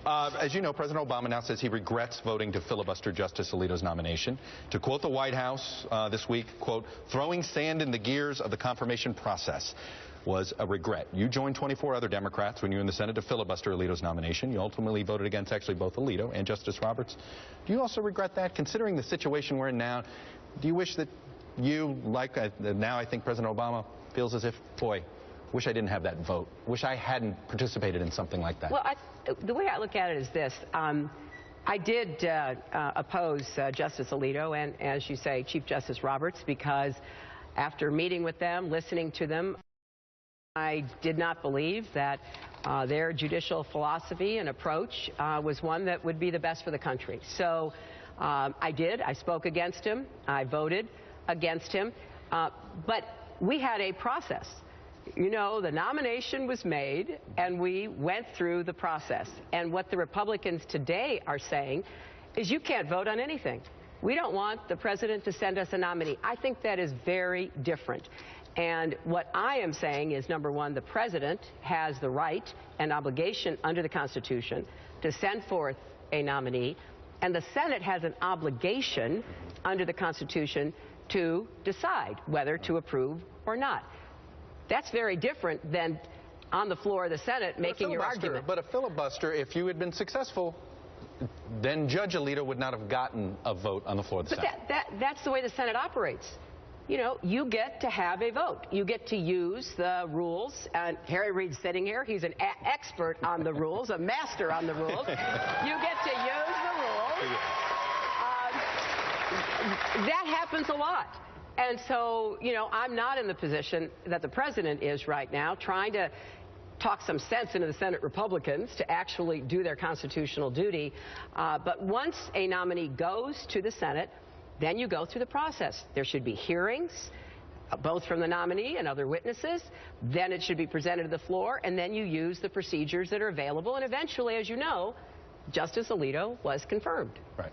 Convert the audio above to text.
As you know, President Obama now says he regrets voting to filibuster Justice Alito's nomination. To quote the White House this week, quote, throwing sand in the gears of the confirmation process was a regret. You joined 24 other Democrats when you were in the Senate to filibuster Alito's nomination. You ultimately voted against actually both Alito and Justice Roberts. Do you also regret that, considering the situation we're in now? Do you wish that you, like now I think President Obama, feels as if, boy, wish I didn't have that vote. Wish I hadn't participated in something like that. Well, the way I look at it is this. I did oppose Justice Alito and, as you say, Chief Justice Roberts, because after meeting with them, listening to them, I did not believe that their judicial philosophy and approach was one that would be the best for the country. So I did. I spoke against him. I voted against him. But we had a process. You know, the nomination was made, and we went through the process. And what the Republicans today are saying is you can't vote on anything. We don't want the president to send us a nominee. I think that is very different. And what I am saying is, number one, the president has the right and obligation under the Constitution to send forth a nominee, and the Senate has an obligation under the Constitution to decide whether to approve or not. That's very different than on the floor of the Senate making your argument. But a filibuster, if you had been successful, then Judge Alito would not have gotten a vote on the floor of the Senate. That's the way the Senate operates. You know, you get to have a vote. You get to use the rules. And Harry Reid's sitting here. He's an expert on the rules, a master on the rules. You get to use the rules. That happens a lot. And so, you know, I'm not in the position that the president is right now, trying to talk some sense into the Senate Republicans to actually do their constitutional duty. But once a nominee goes to the Senate, then you go through the process. There should be hearings, both from the nominee and other witnesses. Then it should be presented to the floor, and then you use the procedures that are available. And eventually, as you know, Justice Alito was confirmed. Right.